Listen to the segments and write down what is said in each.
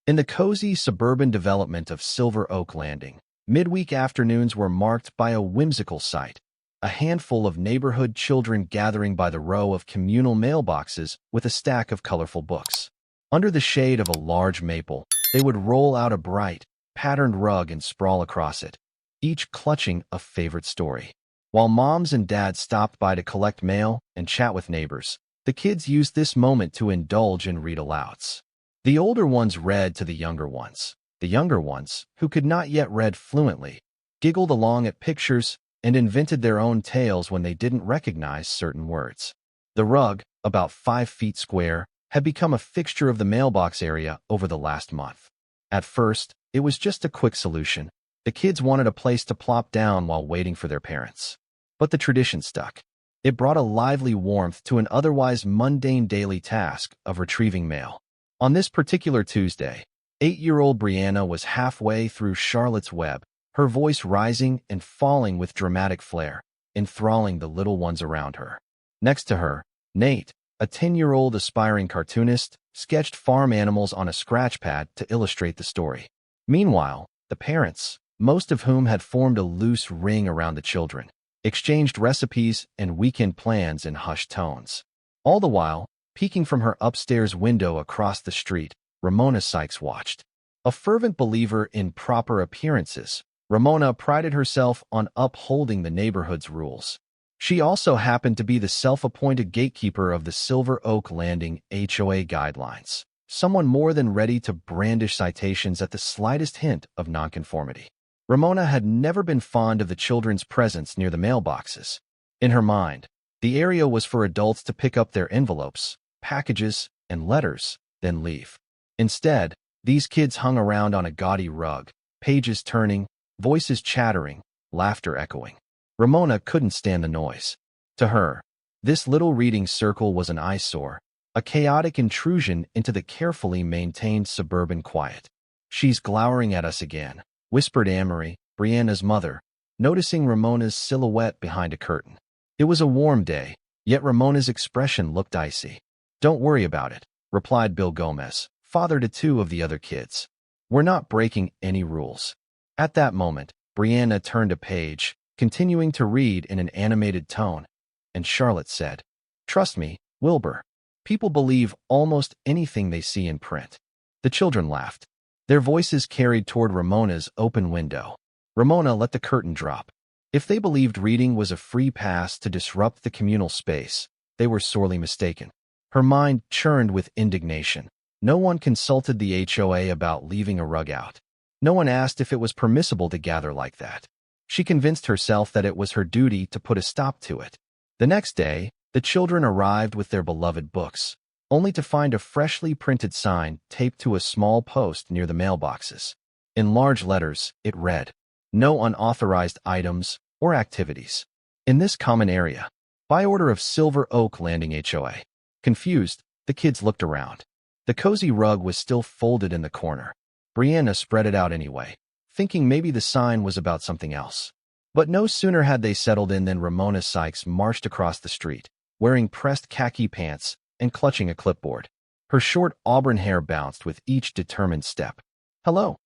In the cozy suburban development of Silver Oak Landing, midweek afternoons were marked by a whimsical sight: a handful of neighborhood children gathering by the row of communal mailboxes with a stack of colorful books. Under the shade of a large maple, they would roll out a bright, patterned rug and sprawl across it, each clutching a favorite story. While moms and dads stopped by to collect mail and chat with neighbors, the kids used this moment to indulge in read-alouds. The older ones read to the younger ones. The younger ones, who could not yet read fluently, giggled along at pictures and invented their own tales when they didn't recognize certain words. The rug, about 5 feet square, had become a fixture of the mailbox area over the last month. At first, it was just a quick solution. The kids wanted a place to plop down while waiting for their parents. But the tradition stuck. It brought a lively warmth to an otherwise mundane daily task of retrieving mail. On this particular Tuesday, 8-year-old Brianna was halfway through Charlotte's Web, her voice rising and falling with dramatic flair, enthralling the little ones around her. Next to her, Nate, a 10-year-old aspiring cartoonist, sketched farm animals on a scratch pad to illustrate the story. Meanwhile, the parents, most of whom had formed a loose ring around the children, exchanged recipes and weekend plans in hushed tones. All the while, peeking from her upstairs window across the street, Ramona Sykes watched. A fervent believer in proper appearances, Ramona prided herself on upholding the neighborhood's rules. She also happened to be the self-appointed gatekeeper of the Silver Oak Landing HOA guidelines, someone more than ready to brandish citations at the slightest hint of nonconformity. Ramona had never been fond of the children's presence near the mailboxes. In her mind, the area was for adults to pick up their envelopes, packages, and letters, then leave. Instead, these kids hung around on a gaudy rug, pages turning, voices chattering, laughter echoing. Ramona couldn't stand the noise. To her, this little reading circle was an eyesore, a chaotic intrusion into the carefully maintained suburban quiet. "She's glowering at us again," whispered Amory, Brianna's mother, noticing Ramona's silhouette behind a curtain. It was a warm day, yet Ramona's expression looked icy. "Don't worry about it," replied Bill Gomez, father to 2 of the other kids. "We're not breaking any rules." At that moment, Brianna turned a page, continuing to read in an animated tone, and Charlotte said, "Trust me, Wilbur. People believe almost anything they see in print." The children laughed. Their voices carried toward Ramona's open window. Ramona let the curtain drop. If they believed reading was a free pass to disrupt the communal space, they were sorely mistaken. Her mind churned with indignation. No one consulted the HOA about leaving a rug out. No one asked if it was permissible to gather like that. She convinced herself that it was her duty to put a stop to it. The next day, the children arrived with their beloved books, only to find a freshly printed sign taped to a small post near the mailboxes. In large letters, it read, "No unauthorized items or activities in this common area. By order of Silver Oak Landing HOA." Confused, the kids looked around. The cozy rug was still folded in the corner. Brianna spread it out anyway, thinking maybe the sign was about something else. But no sooner had they settled in than Ramona Sykes marched across the street, wearing pressed khaki pants and clutching a clipboard. Her short auburn hair bounced with each determined step. "Hello,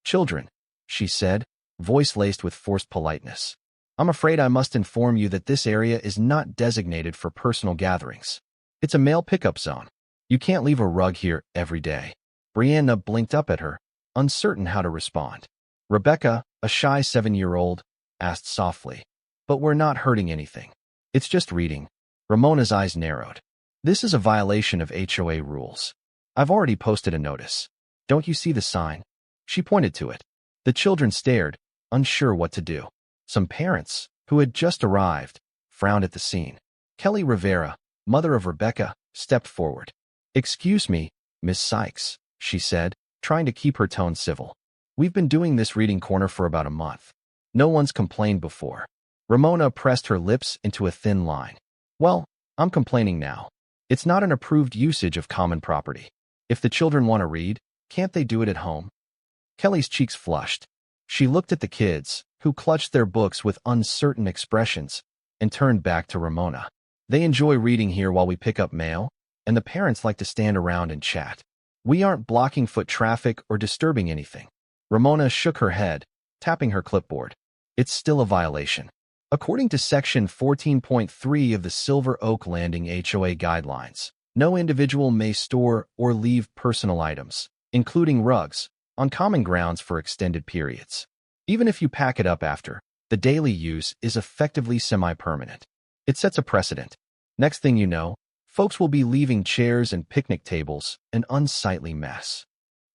children," she said, voice laced with forced politeness. "I'm afraid I must inform you that this area is not designated for personal gatherings. It's a mail pickup zone. You can't leave a rug here every day." Brianna blinked up at her, uncertain how to respond. Rebecca, a shy 7-year-old, asked softly, "But we're not hurting anything. It's just reading." Ramona's eyes narrowed. "This is a violation of HOA rules. I've already posted a notice. Don't you see the sign?" She pointed to it. The children stared, unsure what to do. Some parents, who had just arrived, frowned at the scene. Kelly Rivera, mother of Rebecca, stepped forward. "Excuse me, Miss Sykes," she said, trying to keep her tone civil. "We've been doing this reading corner for about a month. No one's complained before." Ramona pressed her lips into a thin line. "Well, I'm complaining now. It's not an approved usage of common property. If the children want to read, can't they do it at home?" Kelly's cheeks flushed. She looked at the kids, who clutched their books with uncertain expressions, and turned back to Ramona. "They enjoy reading here while we pick up mail, and the parents like to stand around and chat. We aren't blocking foot traffic or disturbing anything. Ramona shook her head, tapping her clipboard. It's still a violation. According to Section 14.3 of the Silver Oak Landing HOA guidelines, no individual may store or leave personal items, including rugs, on common grounds for extended periods. Even if you pack it up after, the daily use is effectively semi-permanent. It sets a precedent. Next thing you know, folks will be leaving chairs and picnic tables, an unsightly mess.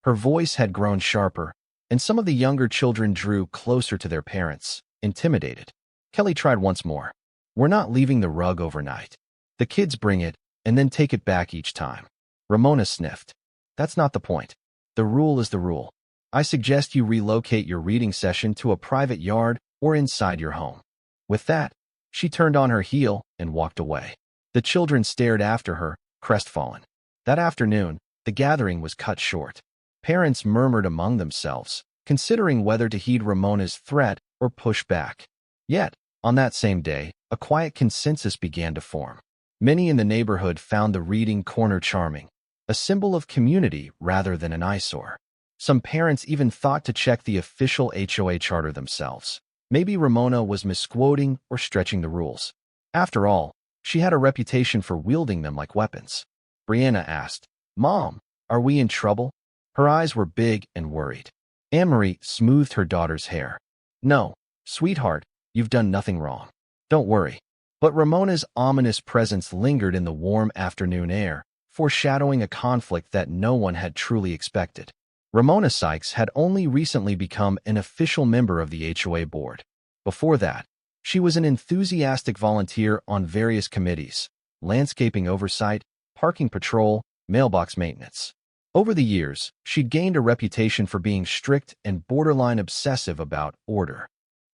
Her voice had grown sharper, and some of the younger children drew closer to their parents, intimidated. Kelly tried once more. We're not leaving the rug overnight. The kids bring it, and then take it back each time. Ramona sniffed. That's not the point. The rule is the rule. I suggest you relocate your reading session to a private yard or inside your home. With that, she turned on her heel and walked away. The children stared after her, crestfallen. That afternoon, the gathering was cut short. Parents murmured among themselves, considering whether to heed Ramona's threat or push back. Yet, on that same day, a quiet consensus began to form. Many in the neighborhood found the reading corner charming, a symbol of community rather than an eyesore. Some parents even thought to check the official HOA charter themselves. Maybe Ramona was misquoting or stretching the rules. After all, she had a reputation for wielding them like weapons. Brianna asked, "Mom, are we in trouble?" Her eyes were big and worried. Anne-Marie smoothed her daughter's hair. "No, sweetheart, you've done nothing wrong. Don't worry." But Ramona's ominous presence lingered in the warm afternoon air, foreshadowing a conflict that no one had truly expected. Ramona Sykes had only recently become an official member of the HOA board. Before that, she was an enthusiastic volunteer on various committees: landscaping oversight, parking patrol, mailbox maintenance. Over the years, she'd gained a reputation for being strict and borderline obsessive about order.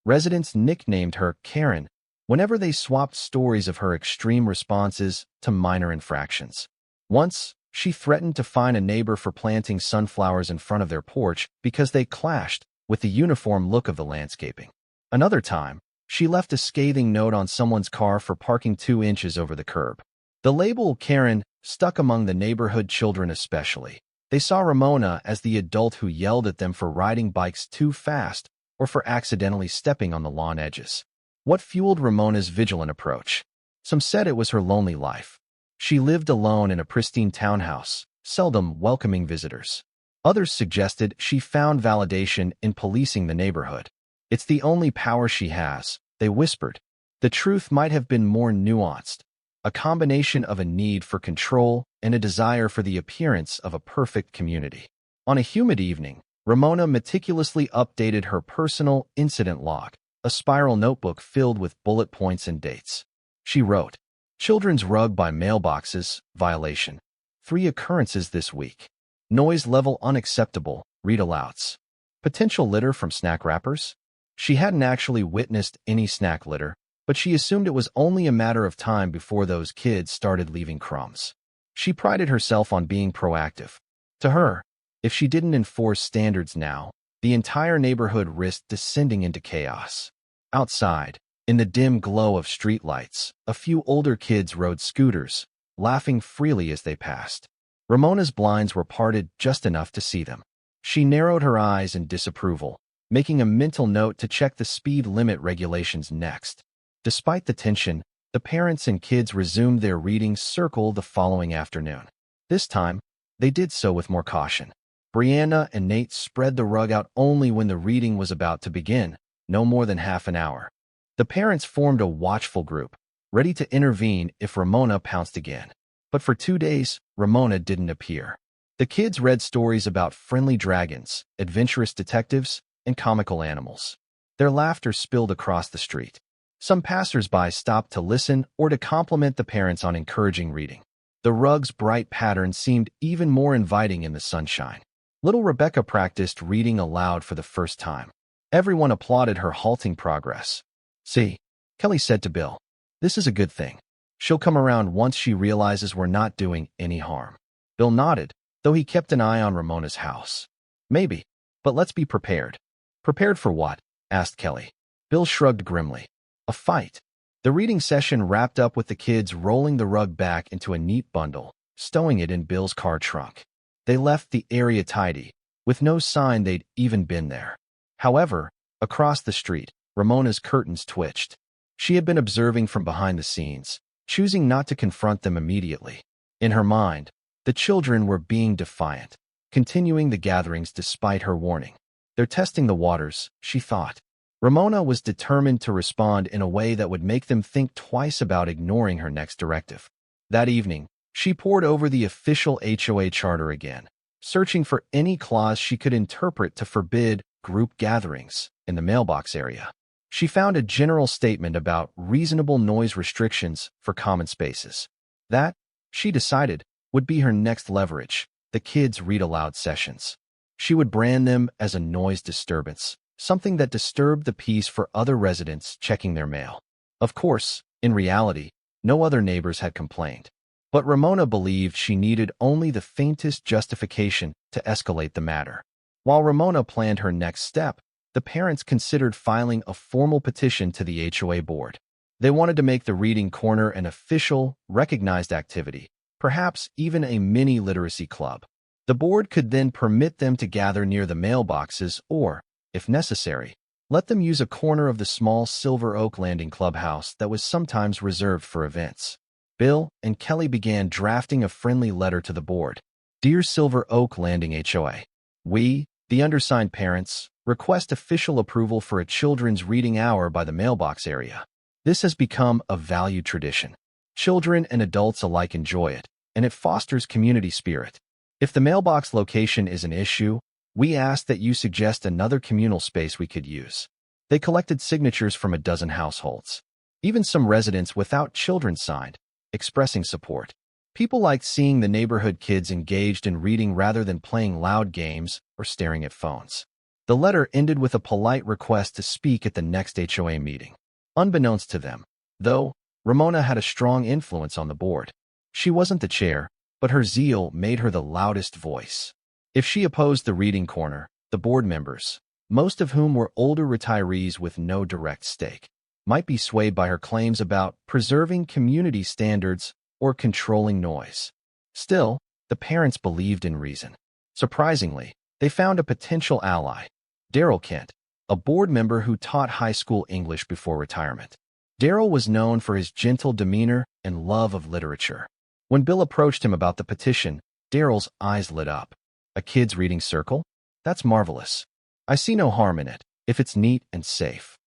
Residents nicknamed her Karen whenever they swapped stories of her extreme responses to minor infractions. Once, she threatened to fine a neighbor for planting sunflowers in front of their porch because they clashed with the uniform look of the landscaping. Another time, she left a scathing note on someone's car for parking 2 inches over the curb. The label Karen stuck among the neighborhood children especially. They saw Ramona as the adult who yelled at them for riding bikes too fast or for accidentally stepping on the lawn edges. What fueled Ramona's vigilant approach? Some said it was her lonely life. She lived alone in a pristine townhouse, seldom welcoming visitors. Others suggested she found validation in policing the neighborhood. It's the only power she has, they whispered. The truth might have been more nuanced, a combination of a need for control and a desire for the appearance of a perfect community. On a humid evening, Ramona meticulously updated her personal incident log, a spiral notebook filled with bullet points and dates. She wrote, "Children's rug by mailboxes, violation. 3 occurrences this week. Noise level unacceptable, read-alouds. Potential litter from snack wrappers." She hadn't actually witnessed any snack litter, but she assumed it was only a matter of time before those kids started leaving crumbs. She prided herself on being proactive. To her, if she didn't enforce standards now, the entire neighborhood risked descending into chaos. Outside, in the dim glow of streetlights, a few older kids rode scooters, laughing freely as they passed. Ramona's blinds were parted just enough to see them. She narrowed her eyes in disapproval, making a mental note to check the speed limit regulations next. Despite the tension, the parents and kids resumed their reading circle the following afternoon. This time, they did so with more caution. Brianna and Nate spread the rug out only when the reading was about to begin, no more than half an hour. The parents formed a watchful group, ready to intervene if Ramona pounced again. But for 2 days, Ramona didn't appear. The kids read stories about friendly dragons, adventurous detectives, and comical animals. Their laughter spilled across the street. Some passers-by stopped to listen or to compliment the parents on encouraging reading. The rug's bright pattern seemed even more inviting in the sunshine. Little Rebecca practiced reading aloud for the first time. Everyone applauded her halting progress. "See," Kelly said to Bill, "this is a good thing. She'll come around once she realizes we're not doing any harm." Bill nodded, though he kept an eye on Ramona's house. "Maybe, but let's be prepared." "Prepared for what?" asked Kelly. Bill shrugged grimly. "A fight." The reading session wrapped up with the kids rolling the rug back into a neat bundle, stowing it in Bill's car trunk. They left the area tidy, with no sign they'd even been there. However, across the street, Ramona's curtains twitched. She had been observing from behind the scenes, choosing not to confront them immediately. In her mind, the children were being defiant, continuing the gatherings despite her warning. They're testing the waters, she thought. Ramona was determined to respond in a way that would make them think twice about ignoring her next directive. That evening, she pored over the official HOA charter again, searching for any clause she could interpret to forbid group gatherings in the mailbox area. She found a general statement about reasonable noise restrictions for common spaces. That, she decided, would be her next leverage, the kids' read-aloud sessions. She would brand them as a noise disturbance, something that disturbed the peace for other residents checking their mail. Of course, in reality, no other neighbors had complained. But Ramona believed she needed only the faintest justification to escalate the matter. While Ramona planned her next step, the parents considered filing a formal petition to the HOA board. They wanted to make the reading corner an official, recognized activity, perhaps even a mini literacy club. The board could then permit them to gather near the mailboxes or, if necessary, let them use a corner of the small Silver Oak Landing clubhouse that was sometimes reserved for events. Bill and Kelly began drafting a friendly letter to the board. Dear Silver Oak Landing HOA, we, the undersigned parents, request official approval for a children's reading hour by the mailbox area. This has become a valued tradition. Children and adults alike enjoy it, and it fosters community spirit. If the mailbox location is an issue, we ask that you suggest another communal space we could use. They collected signatures from a dozen households. Even some residents without children signed, expressing support. People liked seeing the neighborhood kids engaged in reading rather than playing loud games or staring at phones. The letter ended with a polite request to speak at the next HOA meeting. Unbeknownst to them, though, Ramona had a strong influence on the board. She wasn't the chair, but her zeal made her the loudest voice. If she opposed the reading corner, the board members, most of whom were older retirees with no direct stake, might be swayed by her claims about preserving community standards or controlling noise. Still, the parents believed in reason. Surprisingly, they found a potential ally, Daryl Kent, a board member who taught high school English before retirement. Daryl was known for his gentle demeanor and love of literature. When Bill approached him about the petition, Daryl's eyes lit up. A kids' reading circle? That's marvelous. I see no harm in it, if it's neat and safe.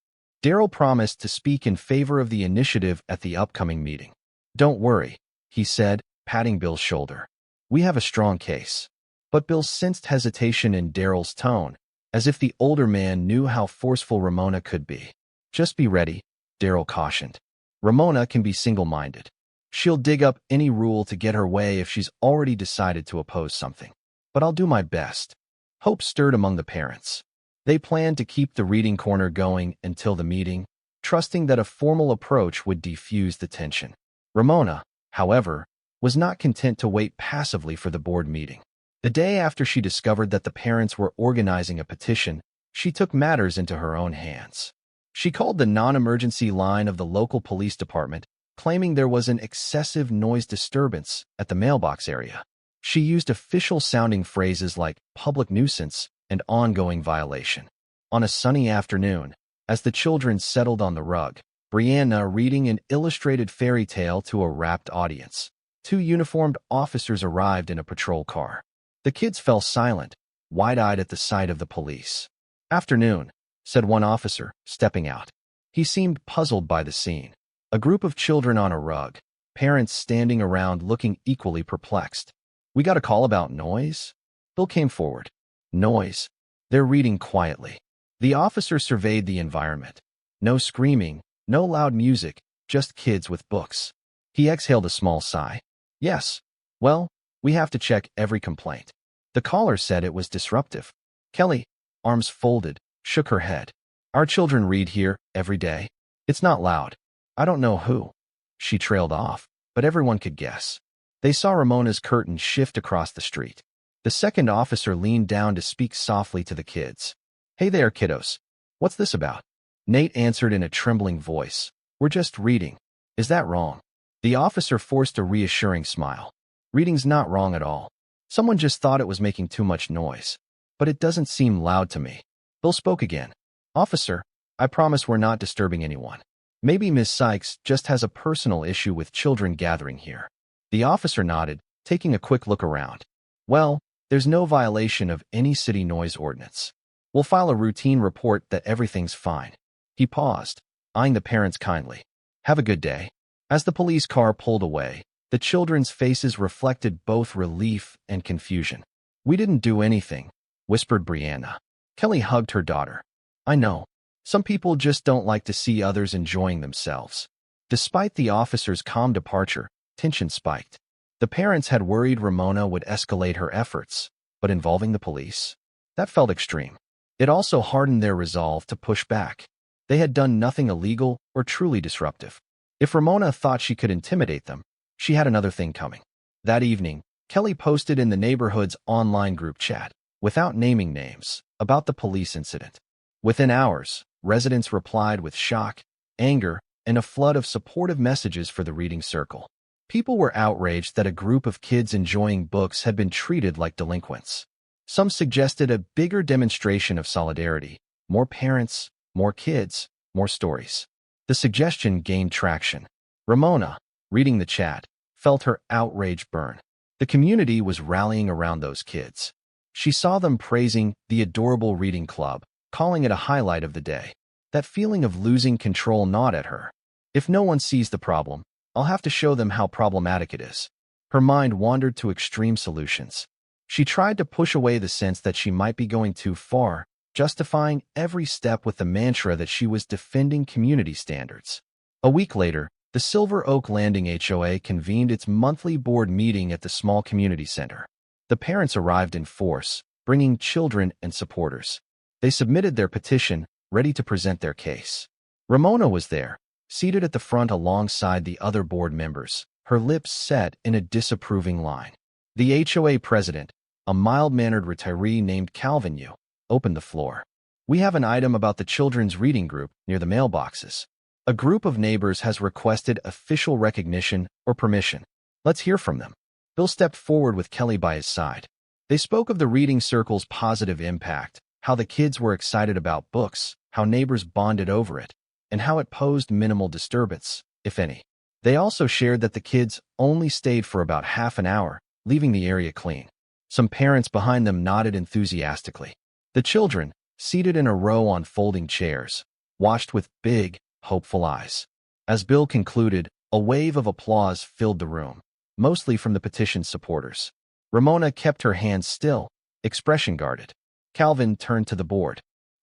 Daryl promised to speak in favor of the initiative at the upcoming meeting. Don't worry, he said, patting Bill's shoulder. We have a strong case. But Bill sensed hesitation in Daryl's tone, as if the older man knew how forceful Ramona could be. Just be ready, Daryl cautioned. Ramona can be single-minded. She'll dig up any rule to get her way if she's already decided to oppose something. But I'll do my best. Hope stirred among the parents. They planned to keep the reading corner going until the meeting, trusting that a formal approach would defuse the tension. Ramona, however, was not content to wait passively for the board meeting. The day after she discovered that the parents were organizing a petition, she took matters into her own hands. She called the non-emergency line of the local police department, claiming there was an excessive noise disturbance at the mailbox area. She used official-sounding phrases like public nuisance and ongoing violation. On a sunny afternoon, as the children settled on the rug, Brianna reading an illustrated fairy tale to a rapt audience, two uniformed officers arrived in a patrol car. The kids fell silent, wide-eyed at the sight of the police. Afternoon, said one officer, stepping out. He seemed puzzled by the scene. A group of children on a rug, parents standing around looking equally perplexed. We got a call about noise? Bill came forward. Noise. They're reading quietly. The officer surveyed the environment. No screaming, no loud music, just kids with books. He exhaled a small sigh. Yes. Well, we have to check every complaint. The caller said it was disruptive. Kelly, arms folded, shook her head. Our children read here every day. It's not loud. I don't know who. She trailed off, but everyone could guess. They saw Ramona's curtain shift across the street. The second officer leaned down to speak softly to the kids. Hey there, kiddos. What's this about? Nate answered in a trembling voice. We're just reading. Is that wrong? The officer forced a reassuring smile. Reading's not wrong at all. Someone just thought it was making too much noise. But it doesn't seem loud to me. Bill spoke again. Officer, I promise we're not disturbing anyone. Maybe Ms. Sykes just has a personal issue with children gathering here. The officer nodded, taking a quick look around. Well, there's no violation of any city noise ordinance. We'll file a routine report that everything's fine. He paused, eyeing the parents kindly. Have a good day. As the police car pulled away, the children's faces reflected both relief and confusion. We didn't do anything, whispered Brianna. Kelly hugged her daughter. I know. Some people just don't like to see others enjoying themselves. Despite the officer's calm departure, tension spiked. The parents had worried Ramona would escalate her efforts, but involving the police? That felt extreme. It also hardened their resolve to push back. They had done nothing illegal or truly disruptive. If Ramona thought she could intimidate them, she had another thing coming. That evening, Kelly posted in the neighborhood's online group chat, without naming names, about the police incident. Within hours, residents replied with shock, anger, and a flood of supportive messages for the reading circle. People were outraged that a group of kids enjoying books had been treated like delinquents. Some suggested a bigger demonstration of solidarity, more parents, more kids, more stories. The suggestion gained traction. Ramona, reading the chat, felt her outrage burn. The community was rallying around those kids. She saw them praising the adorable reading club, calling it a highlight of the day. That feeling of losing control gnawed at her. If no one sees the problem, I'll have to show them how problematic it is. Her mind wandered to extreme solutions. She tried to push away the sense that she might be going too far, justifying every step with the mantra that she was defending community standards. A week later, the Silver Oak Landing HOA convened its monthly board meeting at the small community center. The parents arrived in force, bringing children and supporters. They submitted their petition, ready to present their case. Ramona was there, seated at the front alongside the other board members, her lips set in a disapproving line. The HOA president, a mild-mannered retiree named Calvin Yu, opened the floor. We have an item about the children's reading group near the mailboxes. A group of neighbors has requested official recognition or permission. Let's hear from them. Bill stepped forward with Kelly by his side. They spoke of the reading circle's positive impact, how the kids were excited about books, how neighbors bonded over it, and how it posed minimal disturbance, if any. They also shared that the kids only stayed for about half an hour, leaving the area clean. Some parents behind them nodded enthusiastically. The children, seated in a row on folding chairs, watched with big, hopeful eyes. As Bill concluded, a wave of applause filled the room, mostly from the petition's supporters. Ramona kept her hands still, expression guarded. Calvin turned to the board.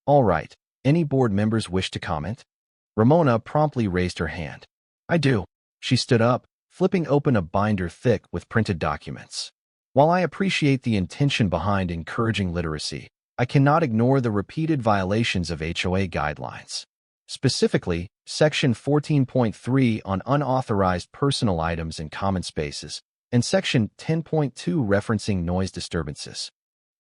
All right, any board members wish to comment? Ramona promptly raised her hand. I do. She stood up, flipping open a binder thick with printed documents. While I appreciate the intention behind encouraging literacy, I cannot ignore the repeated violations of HOA guidelines. Specifically, Section 14.3 on unauthorized personal items in common spaces, and Section 10.2 referencing noise disturbances.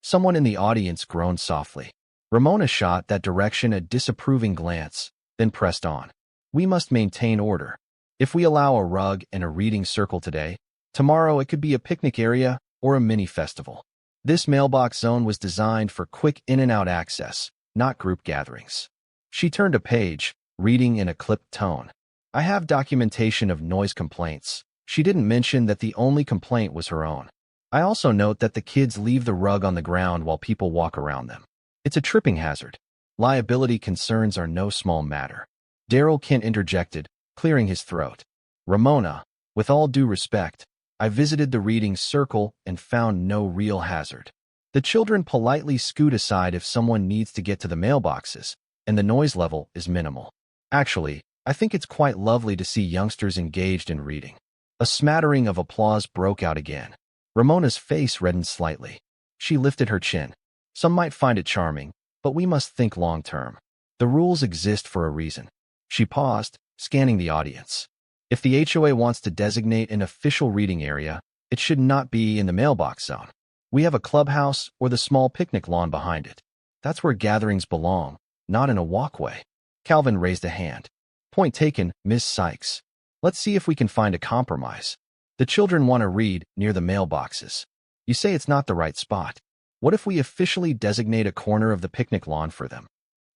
Someone in the audience groaned softly. Ramona shot that direction a disapproving glance, then pressed on. We must maintain order. If we allow a rug and a reading circle today, tomorrow it could be a picnic area or a mini festival. This mailbox zone was designed for quick in-and-out access, not group gatherings. She turned a page, reading in a clipped tone. I have documentation of noise complaints. She didn't mention that the only complaint was her own. I also note that the kids leave the rug on the ground while people walk around them. It's a tripping hazard. Liability concerns are no small matter. Daryl Kent interjected, clearing his throat. Ramona, with all due respect, I visited the reading circle and found no real hazard. The children politely scoot aside if someone needs to get to the mailboxes, and the noise level is minimal. Actually, I think it's quite lovely to see youngsters engaged in reading. A smattering of applause broke out again. Ramona's face reddened slightly. She lifted her chin. Some might find it charming, but we must think long-term. The rules exist for a reason. She paused, scanning the audience. If the HOA wants to designate an official reading area, it should not be in the mailbox zone. We have a clubhouse or the small picnic lawn behind it. That's where gatherings belong, not in a walkway. Calvin raised a hand. Point taken, Ms. Sykes. Let's see if we can find a compromise. The children want to read near the mailboxes. You say it's not the right spot. What if we officially designate a corner of the picnic lawn for them?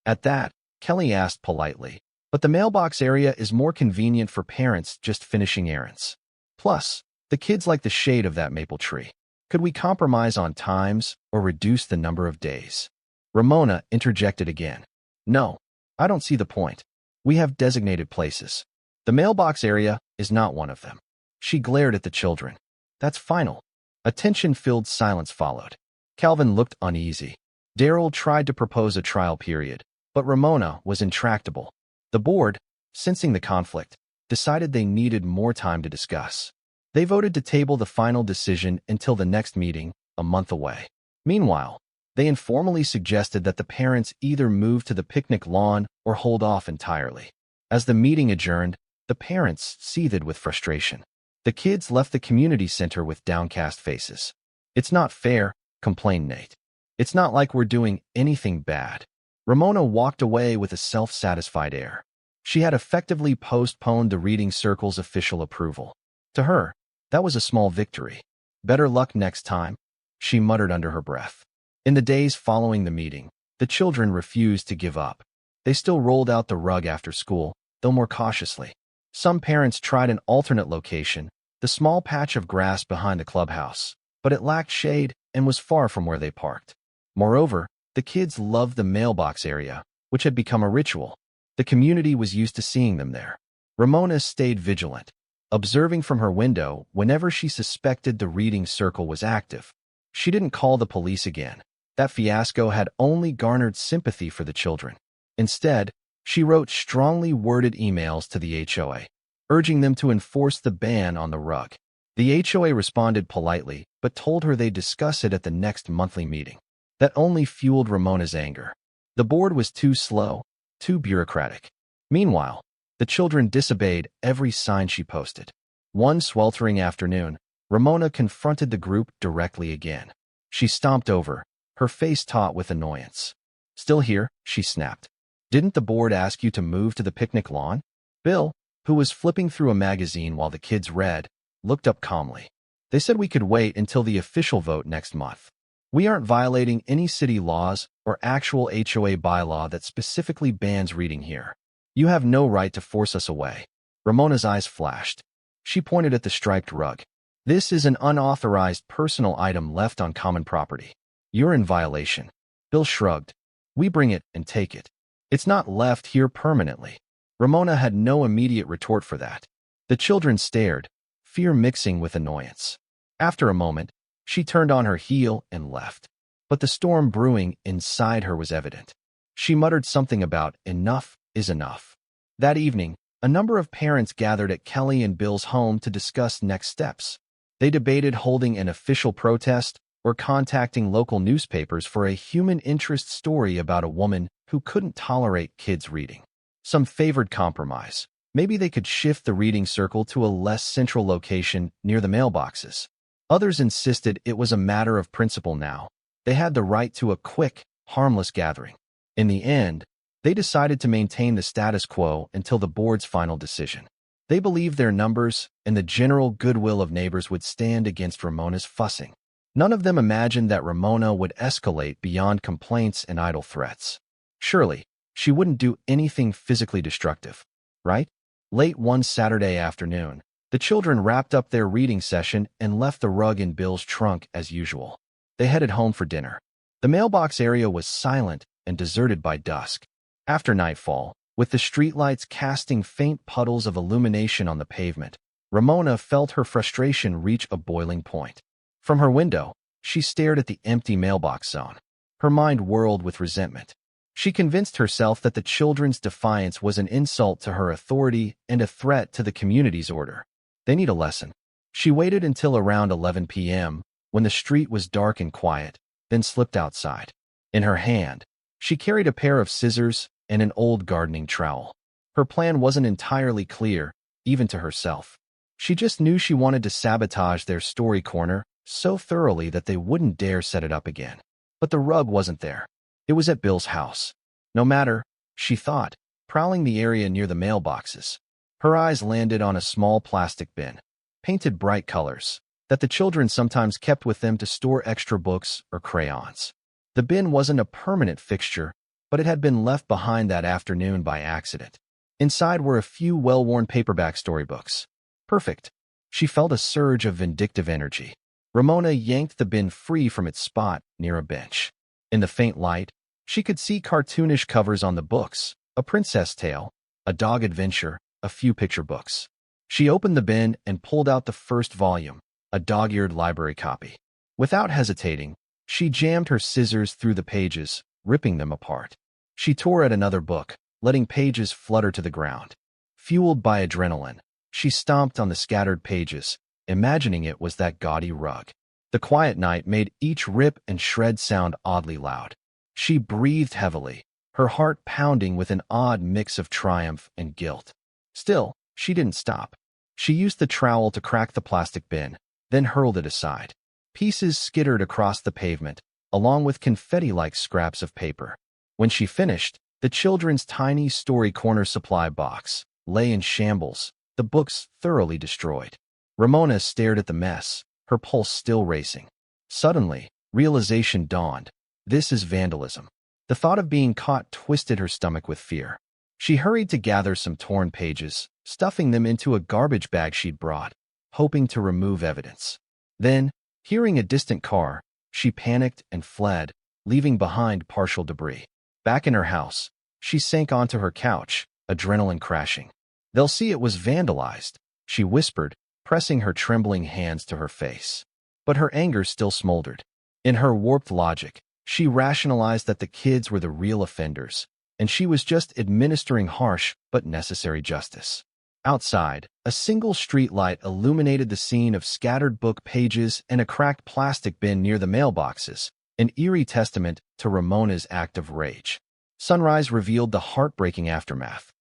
At that, Kelly asked politely, but the mailbox area is more convenient for parents just finishing errands. Plus, the kids like the shade of that maple tree. Could we compromise on times or reduce the number of days? Ramona interjected again. No, I don't see the point. We have designated places. The mailbox area is not one of them. She glared at the children. That's final. A tension-filled silence followed. Calvin looked uneasy. Daryl tried to propose a trial period, but Ramona was intractable. The board, sensing the conflict, decided they needed more time to discuss. They voted to table the final decision until the next meeting, a month away. Meanwhile, they informally suggested that the parents either move to the picnic lawn or hold off entirely. As the meeting adjourned, the parents seethed with frustration. The kids left the community center with downcast faces. It's not fair, complained Nate. It's not like we're doing anything bad. Ramona walked away with a self-satisfied air. She had effectively postponed the reading circle's official approval. To her, that was a small victory. Better luck next time, she muttered under her breath. In the days following the meeting, the children refused to give up. They still rolled out the rug after school, though more cautiously. Some parents tried an alternate location, the small patch of grass behind the clubhouse, but it lacked shade and was far from where they parked. Moreover, the kids loved the mailbox area, which had become a ritual. The community was used to seeing them there. Ramona stayed vigilant, observing from her window whenever she suspected the reading circle was active. She didn't call the police again. That fiasco had only garnered sympathy for the children. Instead, she wrote strongly worded emails to the HOA, urging them to enforce the ban on the rug. The HOA responded politely, but told her they'd discuss it at the next monthly meeting. That only fueled Ramona's anger. The board was too slow, too bureaucratic. Meanwhile, the children disobeyed every sign she posted. One sweltering afternoon, Ramona confronted the group directly again. She stomped over, her face taut with annoyance. Still here, she snapped. Didn't the board ask you to move to the picnic lawn? Bill, who was flipping through a magazine while the kids read, looked up calmly. They said we could wait until the official vote next month. We aren't violating any city laws or actual HOA bylaw that specifically bans reading here. You have no right to force us away. Ramona's eyes flashed. She pointed at the striped rug. This is an unauthorized personal item left on common property. You're in violation. Bill shrugged. We bring it and take it. It's not left here permanently. Ramona had no immediate retort for that. The children stared, fear mixing with annoyance. After a moment, she turned on her heel and left. But the storm brewing inside her was evident. She muttered something about enough is enough. That evening, a number of parents gathered at Kelly and Bill's home to discuss next steps. They debated holding an official protest or contacting local newspapers for a human interest story about a woman who couldn't tolerate kids reading. Some favored compromise. Maybe they could shift the reading circle to a less central location near the mailboxes. Others insisted it was a matter of principle now. They had the right to a quick, harmless gathering. In the end, they decided to maintain the status quo until the board's final decision. They believed their numbers and the general goodwill of neighbors would stand against Ramona's fussing. None of them imagined that Ramona would escalate beyond complaints and idle threats. Surely, she wouldn't do anything physically destructive, right? Late one Saturday afternoon, the children wrapped up their reading session and left the rug in Bill's trunk as usual. They headed home for dinner. The mailbox area was silent and deserted by dusk. After nightfall, with the streetlights casting faint puddles of illumination on the pavement, Ramona felt her frustration reach a boiling point. From her window, she stared at the empty mailbox zone. Her mind whirled with resentment. She convinced herself that the children's defiance was an insult to her authority and a threat to the community's order. They need a lesson. She waited until around 11 p.m., when the street was dark and quiet, then slipped outside. In her hand, she carried a pair of scissors and an old gardening trowel. Her plan wasn't entirely clear, even to herself. She just knew she wanted to sabotage their story corner so thoroughly that they wouldn't dare set it up again. But the rug wasn't there. It was at Bill's house. No matter, she thought, prowling the area near the mailboxes. Her eyes landed on a small plastic bin, painted bright colors. that the children sometimes kept with them to store extra books or crayons. The bin wasn't a permanent fixture, but it had been left behind that afternoon by accident. Inside were a few well-worn paperback storybooks. Perfect. She felt a surge of vindictive energy. Ramona yanked the bin free from its spot near a bench. In the faint light, she could see cartoonish covers on the books, a princess tale, a dog adventure, a few picture books. She opened the bin and pulled out the first volume, a dog-eared library copy. Without hesitating, she jammed her scissors through the pages, ripping them apart. She tore at another book, letting pages flutter to the ground. Fueled by adrenaline, she stomped on the scattered pages, imagining it was that gaudy rug. The quiet night made each rip and shred sound oddly loud. She breathed heavily, her heart pounding with an odd mix of triumph and guilt. Still, she didn't stop. She used the trowel to crack the plastic bin, then hurled it aside. Pieces skittered across the pavement, along with confetti-like scraps of paper. When she finished, the children's tiny story corner supply box lay in shambles, the books thoroughly destroyed. Ramona stared at the mess, her pulse still racing. Suddenly, realization dawned. This is vandalism. The thought of being caught twisted her stomach with fear. She hurried to gather some torn pages, stuffing them into a garbage bag she'd brought, hoping to remove evidence. Then, hearing a distant car, she panicked and fled, leaving behind partial debris. Back in her house, she sank onto her couch, adrenaline crashing. "They'll see it was vandalized," she whispered, pressing her trembling hands to her face. But her anger still smoldered. In her warped logic, she rationalized that the kids were the real offenders, and she was just administering harsh but necessary justice. Outside, a single street light illuminated the scene of scattered book pages and a cracked plastic bin near the mailboxes, an eerie testament to Ramona's act of rage. Sunrise revealed the heartbreaking aftermath.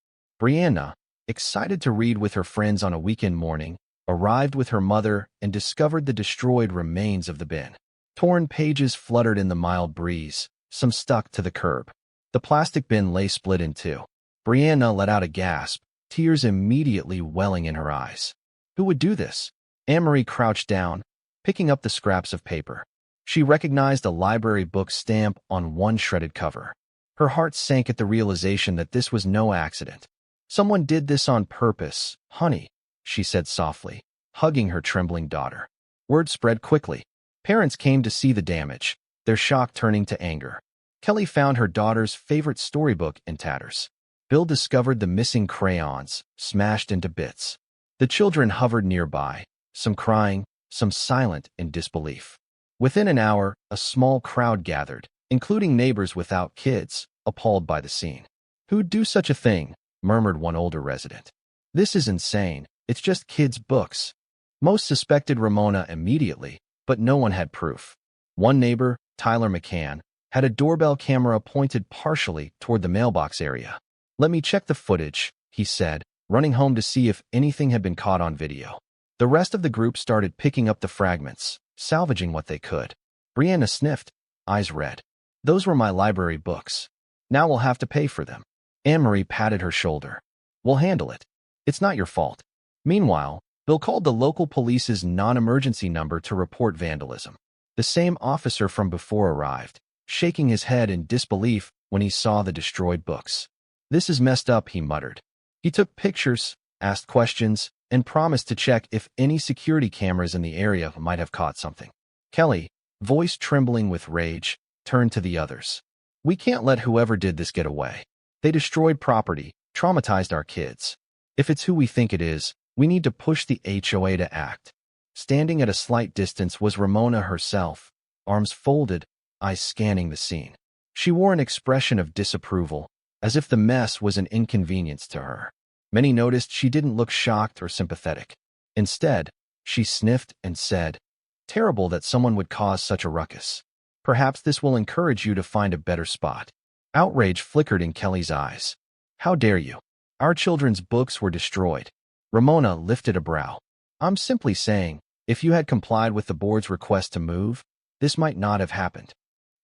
Brianna, excited to read with her friends on a weekend morning, arrived with her mother and discovered the destroyed remains of the bin. Torn pages fluttered in the mild breeze, some stuck to the curb. The plastic bin lay split in two. Brianna let out a gasp, tears immediately welling in her eyes. Who would do this? Anne-Marie crouched down, picking up the scraps of paper. She recognized a library book stamp on one shredded cover. Her heart sank at the realization that this was no accident. "Someone did this on purpose, honey," she said softly, hugging her trembling daughter. Word spread quickly. Parents came to see the damage, their shock turning to anger. Kelly found her daughter's favorite storybook in tatters. Bill discovered the missing crayons, smashed into bits. The children hovered nearby, some crying, some silent in disbelief. Within an hour, a small crowd gathered, including neighbors without kids, appalled by the scene. "Who'd do such a thing?" murmured one older resident. "This is insane. It's just kids' books." Most suspected Ramona immediately, but no one had proof. One neighbor, Tyler McCann, had a doorbell camera pointed partially toward the mailbox area. "Let me check the footage," he said, running home to see if anything had been caught on video. The rest of the group started picking up the fragments, salvaging what they could. Brianna sniffed, eyes red. "Those were my library books. Now we'll have to pay for them." Anne-Marie patted her shoulder. "We'll handle it. It's not your fault." Meanwhile, Bill called the local police's non-emergency number to report vandalism. The same officer from before arrived, shaking his head in disbelief when he saw the destroyed books. "This is messed up," he muttered. He took pictures, asked questions, and promised to check if any security cameras in the area might have caught something. Kelly, voice trembling with rage, turned to the others. "We can't let whoever did this get away. They destroyed property, traumatized our kids. If it's who we think it is, we need to push the HOA to act." Standing at a slight distance was Ramona herself, arms folded, eyes scanning the scene. She wore an expression of disapproval, as if the mess was an inconvenience to her. Many noticed she didn't look shocked or sympathetic. Instead, she sniffed and said, "Terrible that someone would cause such a ruckus. Perhaps this will encourage you to find a better spot." Outrage flickered in Kelly's eyes. "How dare you? Our children's books were destroyed." Ramona lifted a brow. "I'm simply saying, if you had complied with the board's request to move, this might not have happened."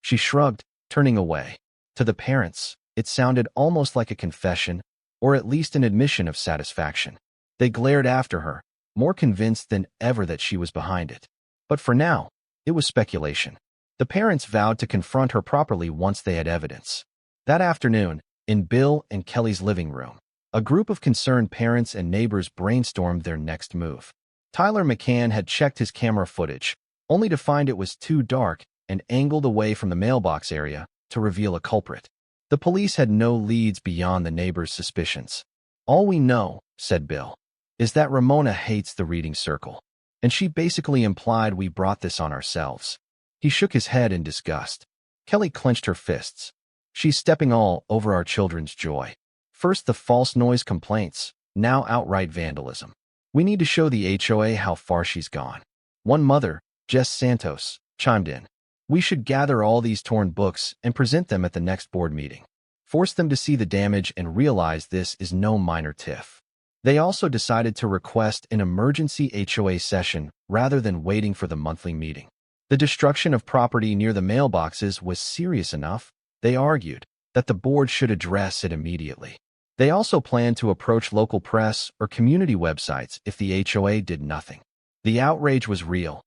She shrugged, turning away. To the parents, it sounded almost like a confession, or at least an admission of satisfaction. They glared after her, more convinced than ever that she was behind it. But for now, it was speculation. The parents vowed to confront her properly once they had evidence. That afternoon, in Bill and Kelly's living room, a group of concerned parents and neighbors brainstormed their next move. Tyler McCann had checked his camera footage, only to find it was too dark and angled away from the mailbox area to reveal a culprit. The police had no leads beyond the neighbors' suspicions. "All we know," said Bill, "is that Ramona hates the reading circle, and she basically implied we brought this on ourselves." He shook his head in disgust. Kelly clenched her fists. "She's stepping all over our children's joy. First the false noise complaints, now outright vandalism. We need to show the HOA how far she's gone." One mother, Jess Santos, chimed in. "We should gather all these torn books and present them at the next board meeting. Force them to see the damage and realize this is no minor tiff." They also decided to request an emergency HOA session rather than waiting for the monthly meeting. The destruction of property near the mailboxes was serious enough, they argued, that the board should address it immediately. They also planned to approach local press or community websites if the HOA did nothing. The outrage was real.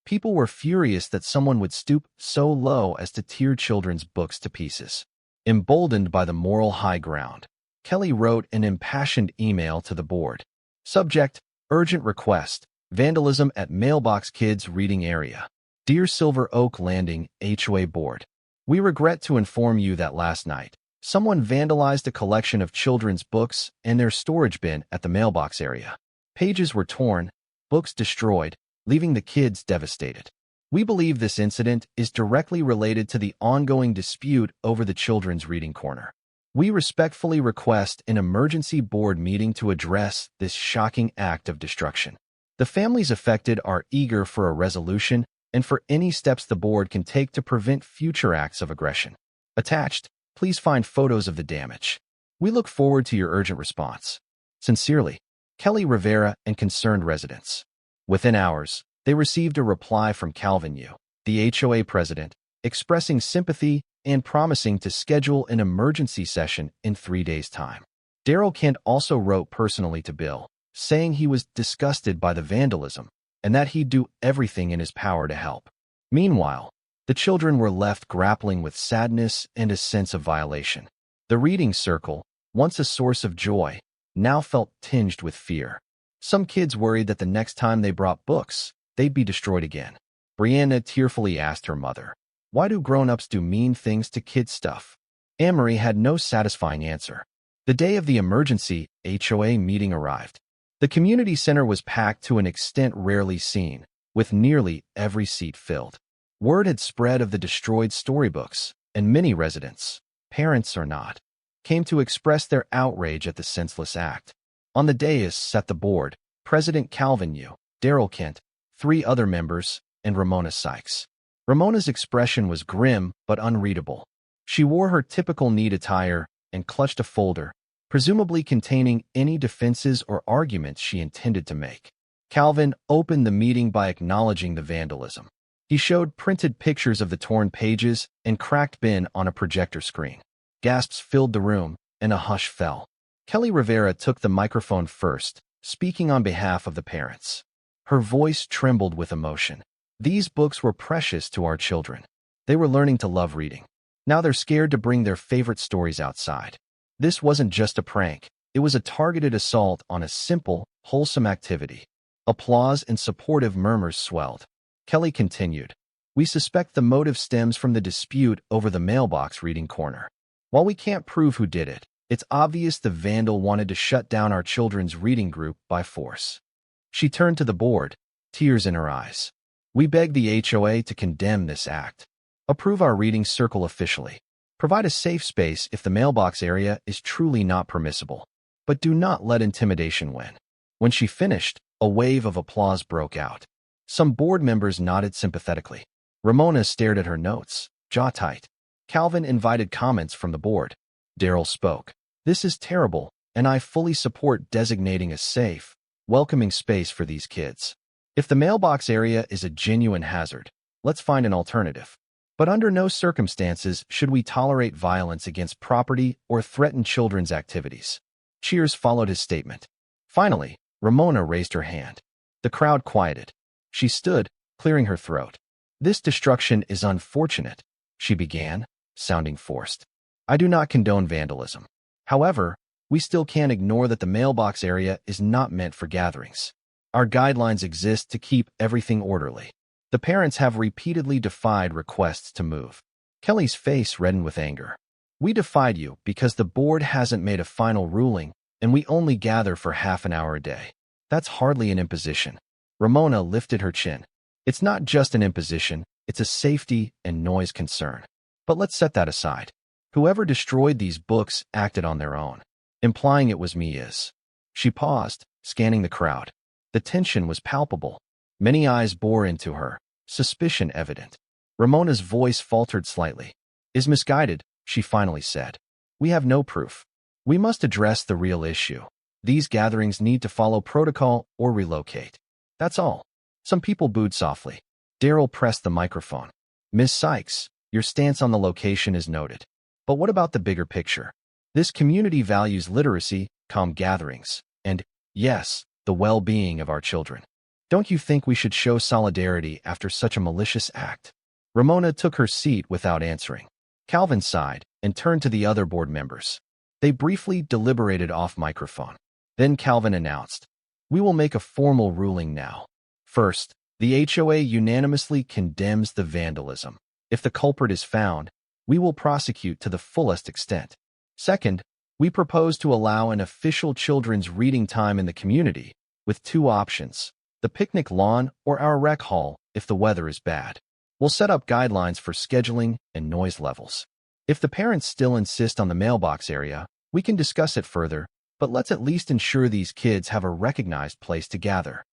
People were furious that someone would stoop so low as to tear children's books to pieces. Emboldened by the moral high ground, Kelly wrote an impassioned email to the board. Subject: Urgent request, vandalism at Mailbox Kids Reading Area. Dear Silver Oak Landing HOA Board, we regret to inform you that last night, someone vandalized a collection of children's books and their storage bin at the mailbox area. Pages were torn, books destroyed, leaving the kids devastated. We believe this incident is directly related to the ongoing dispute over the children's reading corner. We respectfully request an emergency board meeting to address this shocking act of destruction. The families affected are eager for a resolution and for any steps the board can take to prevent future acts of aggression. Attached, please find photos of the damage. We look forward to your urgent response. Sincerely, Kelly Rivera and concerned residents. Within hours, they received a reply from Calvin Yu, the HOA president, expressing sympathy and promising to schedule an emergency session in 3 days' time. Daryl Kent also wrote personally to Bill, saying he was disgusted by the vandalism and that he'd do everything in his power to help. Meanwhile, the children were left grappling with sadness and a sense of violation. The reading circle, once a source of joy, now felt tinged with fear. Some kids worried that the next time they brought books, they'd be destroyed again. Brianna tearfully asked her mother, "Why do grown-ups do mean things to kids' stuff?" Anne-Marie had no satisfying answer. The day of the emergency HOA meeting arrived. The community center was packed to an extent rarely seen, with nearly every seat filled. Word had spread of the destroyed storybooks, and many residents, parents or not, came to express their outrage at the senseless act. On the dais sat the board, President Calvin Yu, Daryl Kent, 3 other members, and Ramona Sykes. Ramona's expression was grim but unreadable. She wore her typical neat attire and clutched a folder, presumably containing any defenses or arguments she intended to make. Calvin opened the meeting by acknowledging the vandalism. He showed printed pictures of the torn pages and cracked bin on a projector screen. Gasps filled the room, and a hush fell. Kelly Rivera took the microphone first, speaking on behalf of the parents. Her voice trembled with emotion. These books were precious to our children. They were learning to love reading. Now they're scared to bring their favorite stories outside. This wasn't just a prank. It was a targeted assault on a simple, wholesome activity. Applause and supportive murmurs swelled. Kelly continued, "We suspect the motive stems from the dispute over the mailbox reading corner. While we can't prove who did it, it's obvious the vandal wanted to shut down our children's reading group by force." She turned to the board, tears in her eyes. "We beg the HOA to condemn this act. Approve our reading circle officially. Provide a safe space if the mailbox area is truly not permissible. But do not let intimidation win." When she finished, a wave of applause broke out. Some board members nodded sympathetically. Ramona stared at her notes, jaw tight. Calvin invited comments from the board. Daryl spoke. "This is terrible, and I fully support designating a safe, welcoming space for these kids. If the mailbox area is a genuine hazard, let's find an alternative. But under no circumstances should we tolerate violence against property or threaten children's activities." Cheers followed his statement. Finally, Ramona raised her hand. The crowd quieted. She stood, clearing her throat. "This destruction is unfortunate," she began, sounding forced. "I do not condone vandalism. However, we still can't ignore that the mailbox area is not meant for gatherings. Our guidelines exist to keep everything orderly. The parents have repeatedly defied requests to move." Kelly's face reddened with anger. "We defied you because the board hasn't made a final ruling, and we only gather for half an hour a day. That's hardly an imposition." Ramona lifted her chin. "It's not just an imposition, it's a safety and noise concern. But let's set that aside. Whoever destroyed these books acted on their own. Implying it was me is." She paused, scanning the crowd. The tension was palpable. Many eyes bore into her, suspicion evident. Ramona's voice faltered slightly. "Is misguided," she finally said. "We have no proof. We must address the real issue. These gatherings need to follow protocol or relocate. That's all." Some people booed softly. Daryl pressed the microphone. "Ms. Sykes, your stance on the location is noted. But what about the bigger picture? This community values literacy, calm gatherings, and, yes, the well-being of our children. Don't you think we should show solidarity after such a malicious act?" Ramona took her seat without answering. Calvin sighed and turned to the other board members. They briefly deliberated off microphone. Then Calvin announced, "We will make a formal ruling now. First, the HOA unanimously condemns the vandalism. If the culprit is found, we will prosecute to the fullest extent. Second, we propose to allow an official children's reading time in the community, with two options: the picnic lawn or our rec hall if the weather is bad. We'll set up guidelines for scheduling and noise levels. If the parents still insist on the mailbox area, we can discuss it further, but let's at least ensure these kids have a recognized place to gather."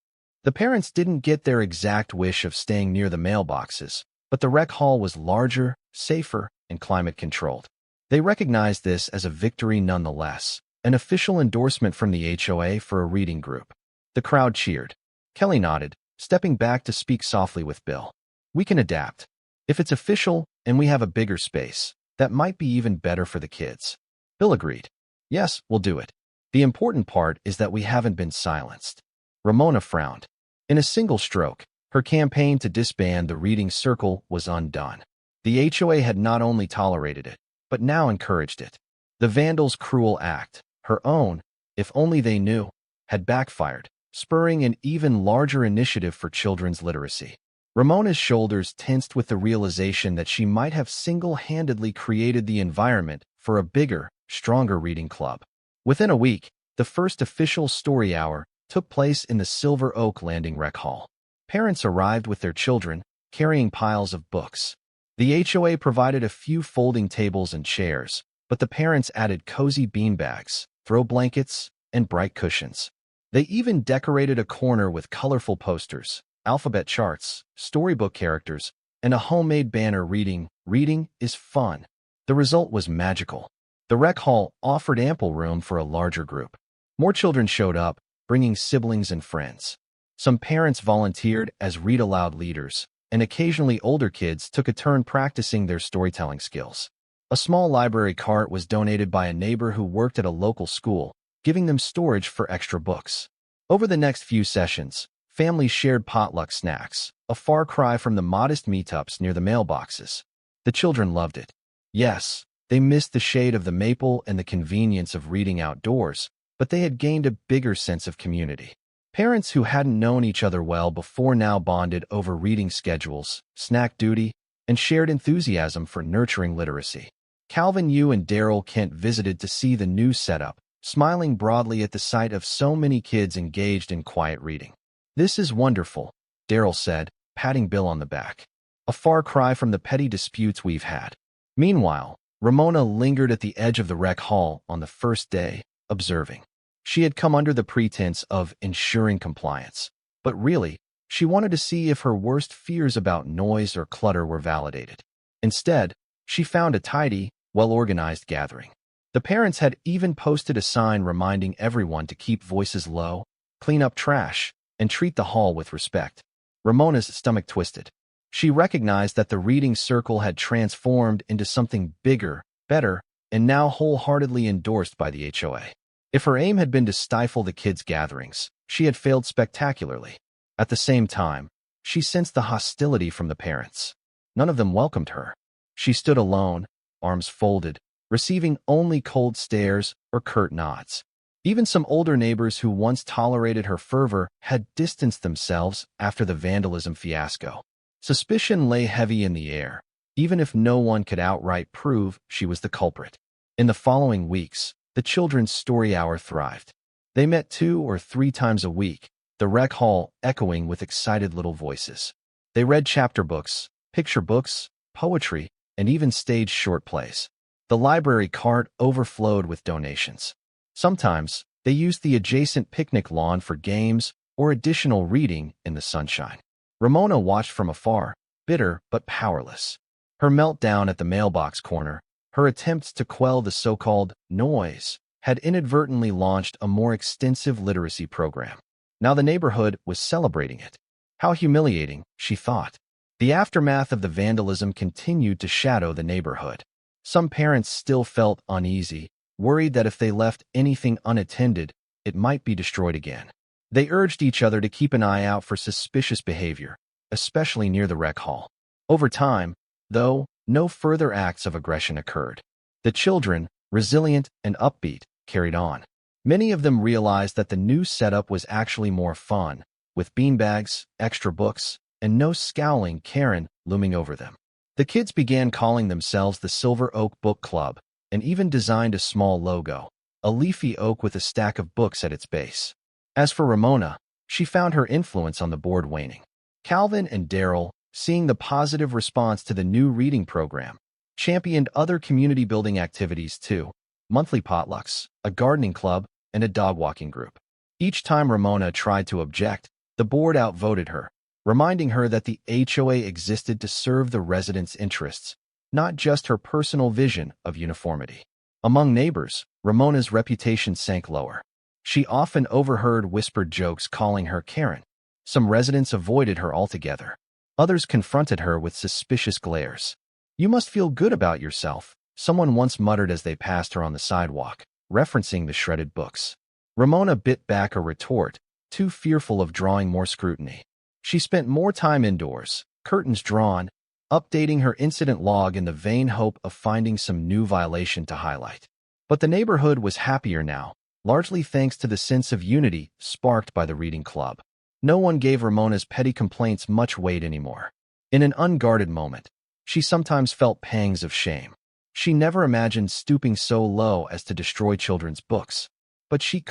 The parents didn't get their exact wish of staying near the mailboxes, but the rec hall was larger, safer, and climate-controlled. They recognized this as a victory nonetheless, an official endorsement from the HOA for a reading group. The crowd cheered. Kelly nodded, stepping back to speak softly with Bill. "We can adapt. If it's official and we have a bigger space, that might be even better for the kids." Bill agreed. "Yes, we'll do it. The important part is that we haven't been silenced." Ramona frowned. In a single stroke, her campaign to disband the reading circle was undone. The HOA had not only tolerated it, but now encouraged it. The vandals' cruel act, her own, if only they knew, had backfired, spurring an even larger initiative for children's literacy. Ramona's shoulders tensed with the realization that she might have single-handedly created the environment for a bigger, stronger reading club. Within a week, the first official story hour took place in the Silver Oak Landing Rec Hall. Parents arrived with their children, carrying piles of books. The HOA provided a few folding tables and chairs, but the parents added cozy beanbags, throw blankets, and bright cushions. They even decorated a corner with colorful posters, alphabet charts, storybook characters, and a homemade banner reading, "Reading is fun." The result was magical. The rec hall offered ample room for a larger group. More children showed up, bringing siblings and friends. Some parents volunteered as read-aloud leaders, and occasionally older kids took a turn practicing their storytelling skills. A small library cart was donated by a neighbor who worked at a local school, giving them storage for extra books. Over the next few sessions, families shared potluck snacks, a far cry from the modest meetups near the mailboxes. The children loved it. Yes, they missed the shade of the maple and the convenience of reading outdoors, but they had gained a bigger sense of community. Parents who hadn't known each other well before now bonded over reading schedules, snack duty, and shared enthusiasm for nurturing literacy. Calvin Yu and Daryl Kent visited to see the new setup, smiling broadly at the sight of so many kids engaged in quiet reading. "This is wonderful," Daryl said, patting Bill on the back. "A far cry from the petty disputes we've had." Meanwhile, Ramona lingered at the edge of the rec hall on the first day, observing. She had come under the pretense of ensuring compliance, but really, she wanted to see if her worst fears about noise or clutter were validated. Instead, she found a tidy, well-organized gathering. The parents had even posted a sign reminding everyone to keep voices low, clean up trash, and treat the hall with respect. Ramona's stomach twisted. She recognized that the reading circle had transformed into something bigger, better, and now wholeheartedly endorsed by the HOA. If her aim had been to stifle the kids' gatherings, she had failed spectacularly. At the same time, She sensed the hostility from the parents. None of them welcomed her. She stood alone, arms folded, receiving only cold stares or curt nods. Even some older neighbors who once tolerated her fervor had distanced themselves after the vandalism fiasco. Suspicion lay heavy in the air, even if no one could outright prove she was the culprit. In the following weeks, the children's story hour thrived. They met 2 or 3 times a week, the rec hall echoing with excited little voices. They read chapter books, picture books, poetry, and even staged short plays. The library cart overflowed with donations. Sometimes, they used the adjacent picnic lawn for games or additional reading in the sunshine. Ramona watched from afar, bitter but powerless. Her meltdown at the mailbox corner, her attempts to quell the so-called noise, had inadvertently launched a more extensive literacy program. Now the neighborhood was celebrating it. How humiliating, she thought. The aftermath of the vandalism continued to shadow the neighborhood. Some parents still felt uneasy, worried that if they left anything unattended, it might be destroyed again. They urged each other to keep an eye out for suspicious behavior, especially near the rec hall. Over time, though, no further acts of aggression occurred. The children, resilient and upbeat, carried on. Many of them realized that the new setup was actually more fun, with beanbags, extra books, and no scowling Karen looming over them. The kids began calling themselves the Silver Oak Book Club, and even designed a small logo, a leafy oak with a stack of books at its base. As for Ramona, she found her influence on the board waning. Calvin and Daryl, seeing the positive response to the new reading program, championed other community-building activities too, monthly potlucks, a gardening club, and a dog-walking group. Each time Ramona tried to object, the board outvoted her, reminding her that the HOA existed to serve the residents' interests, not just her personal vision of uniformity. Among neighbors, Ramona's reputation sank lower. She often overheard whispered jokes calling her Karen. Some residents avoided her altogether. Others confronted her with suspicious glares. "You must feel good about yourself," someone once muttered as they passed her on the sidewalk, referencing the shredded books. Ramona bit back a retort, too fearful of drawing more scrutiny. She spent more time indoors, curtains drawn, updating her incident log in the vain hope of finding some new violation to highlight. But the neighborhood was happier now, largely thanks to the sense of unity sparked by the reading club. No one gave Ramona's petty complaints much weight anymore. In an unguarded moment, she sometimes felt pangs of shame. She never imagined stooping so low as to destroy children's books. But she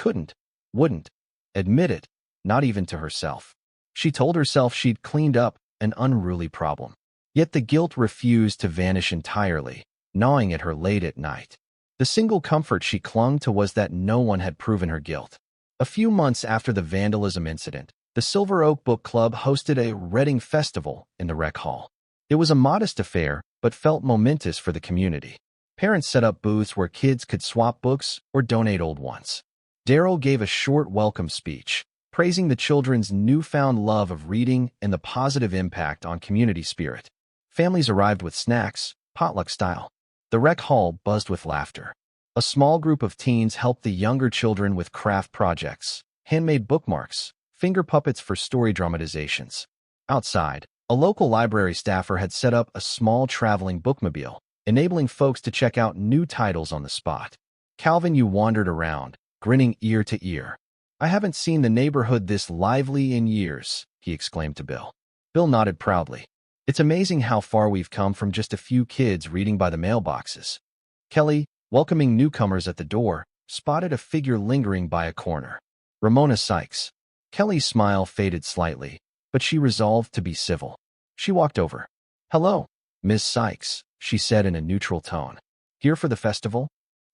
wouldn't, admit it, not even to herself. She told herself she'd cleaned up an unruly problem. Yet the guilt refused to vanish entirely, gnawing at her late at night. The single comfort she clung to was that no one had proven her guilt. A few months after the vandalism incident, the Silver Oak Book Club hosted a reading festival in the rec hall. It was a modest affair, but felt momentous for the community. Parents set up booths where kids could swap books or donate old ones. Daryl gave a short welcome speech, praising the children's newfound love of reading and the positive impact on community spirit. Families arrived with snacks, potluck style. The rec hall buzzed with laughter. A small group of teens helped the younger children with craft projects, handmade bookmarks, finger puppets for story dramatizations. Outside, a local library staffer had set up a small traveling bookmobile, enabling folks to check out new titles on the spot. Calvin wandered around, grinning ear to ear. "I haven't seen the neighborhood this lively in years," he exclaimed to Bill. Bill nodded proudly. "It's amazing how far we've come from just a few kids reading by the mailboxes." Kelly, welcoming newcomers at the door, spotted a figure lingering by a corner. Ramona Sykes. Kelly's smile faded slightly, but she resolved to be civil. She walked over. "Hello, Miss Sykes," she said in a neutral tone. "Here for the festival?"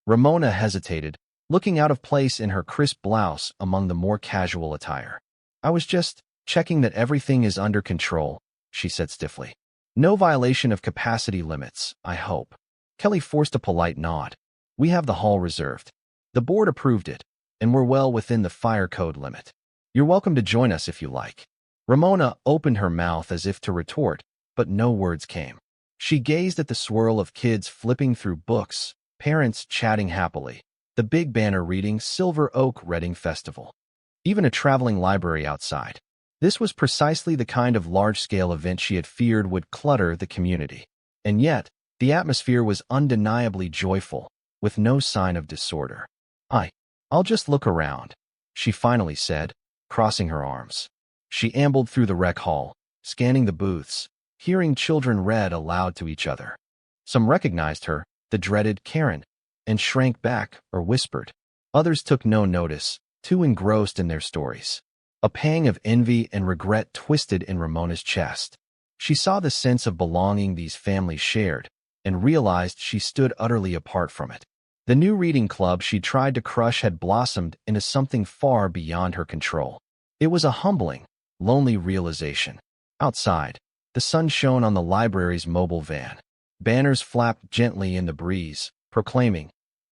Ramona hesitated, looking out of place in her crisp blouse among the more casual attire. "I was just checking that everything is under control," she said stiffly. "No violation of capacity limits, I hope." Kelly forced a polite nod. "We have the hall reserved. The board approved it, and we're well within the fire code limit. You're welcome to join us if you like." Ramona opened her mouth as if to retort, but no words came. She gazed at the swirl of kids flipping through books, parents chatting happily, the big banner reading Silver Oak Reading Festival. Even a traveling library outside. This was precisely the kind of large-scale event she had feared would clutter the community. And yet, the atmosphere was undeniably joyful, with no sign of disorder. I'll just look around," she finally said, crossing her arms. She ambled through the rec hall, scanning the booths, hearing children read aloud to each other. Some recognized her, the dreaded Karen, and shrank back or whispered. Others took no notice, too engrossed in their stories. A pang of envy and regret twisted in Ramona's chest. She saw the sense of belonging these families shared, and realized she stood utterly apart from it. The new reading club she tried to crush had blossomed into something far beyond her control. It was a humbling, lonely realization. Outside, the sun shone on the library's mobile van. Banners flapped gently in the breeze, proclaiming,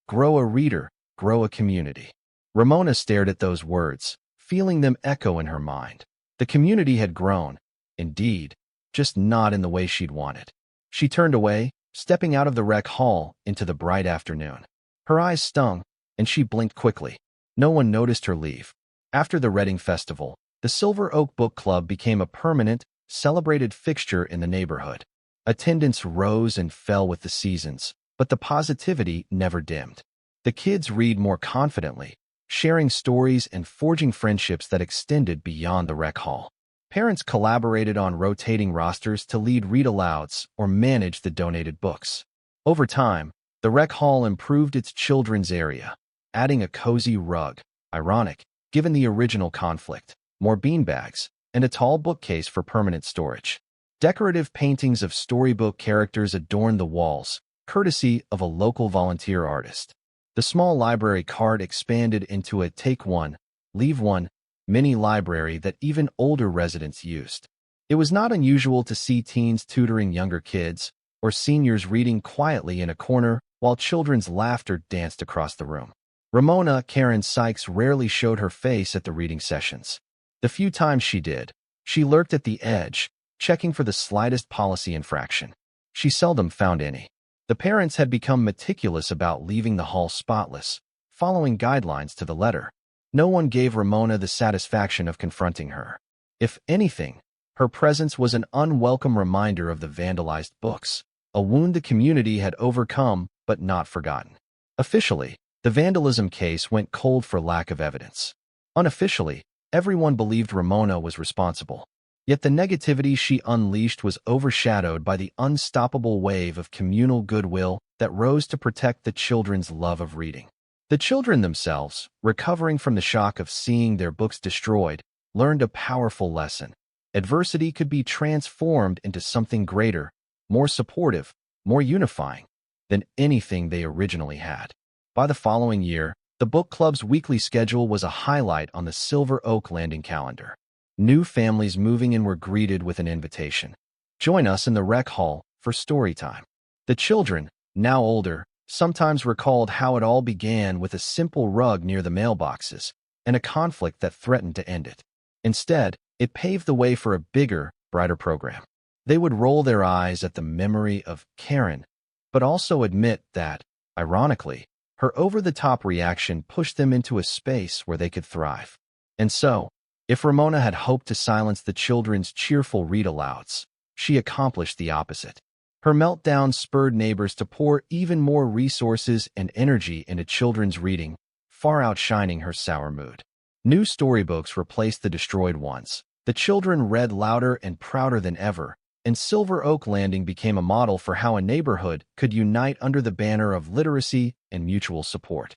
"Grow a reader, grow a community." Ramona stared at those words, feeling them echo in her mind. The community had grown, indeed, just not in the way she'd wanted. She turned away, stepping out of the rec hall into the bright afternoon. Her eyes stung, and she blinked quickly. No one noticed her leave. After the Reading Festival, the Silver Oak Book Club became a permanent, celebrated fixture in the neighborhood. Attendance rose and fell with the seasons, but the positivity never dimmed. The kids read more confidently, sharing stories and forging friendships that extended beyond the rec hall. Parents collaborated on rotating rosters to lead read-alouds or manage the donated books. Over time, the rec hall improved its children's area, adding a cozy rug, ironic, given the original conflict, more beanbags, and a tall bookcase for permanent storage. Decorative paintings of storybook characters adorned the walls, courtesy of a local volunteer artist. The small library cart expanded into a take one, leave one mini library that even older residents used. It was not unusual to see teens tutoring younger kids or seniors reading quietly in a corner while children's laughter danced across the room. Ramona Karen Sykes rarely showed her face at the reading sessions. The few times she did, she lurked at the edge, checking for the slightest policy infraction. She seldom found any. The parents had become meticulous about leaving the hall spotless, following guidelines to the letter. No one gave Ramona the satisfaction of confronting her. If anything, her presence was an unwelcome reminder of the vandalized books, a wound the community had overcome but not forgotten. Officially, the vandalism case went cold for lack of evidence. Unofficially, everyone believed Ramona was responsible. Yet the negativity she unleashed was overshadowed by the unstoppable wave of communal goodwill that rose to protect the children's love of reading. The children themselves, recovering from the shock of seeing their books destroyed, learned a powerful lesson. Adversity could be transformed into something greater, more supportive, more unifying than anything they originally had. By the following year, the book club's weekly schedule was a highlight on the Silver Oak Landing calendar. New families moving in were greeted with an invitation. Join us in the rec hall for story time. The children, now older, sometimes recalled how it all began with a simple rug near the mailboxes and a conflict that threatened to end it. Instead, it paved the way for a bigger, brighter program. They would roll their eyes at the memory of Karen, but also admit that, ironically, her over-the-top reaction pushed them into a space where they could thrive. And so, if Ramona had hoped to silence the children's cheerful read-alouds, she accomplished the opposite. Her meltdown spurred neighbors to pour even more resources and energy into children's reading, far outshining her sour mood. New storybooks replaced the destroyed ones. The children read louder and prouder than ever, and Silver Oak Landing became a model for how a neighborhood could unite under the banner of literacy and mutual support.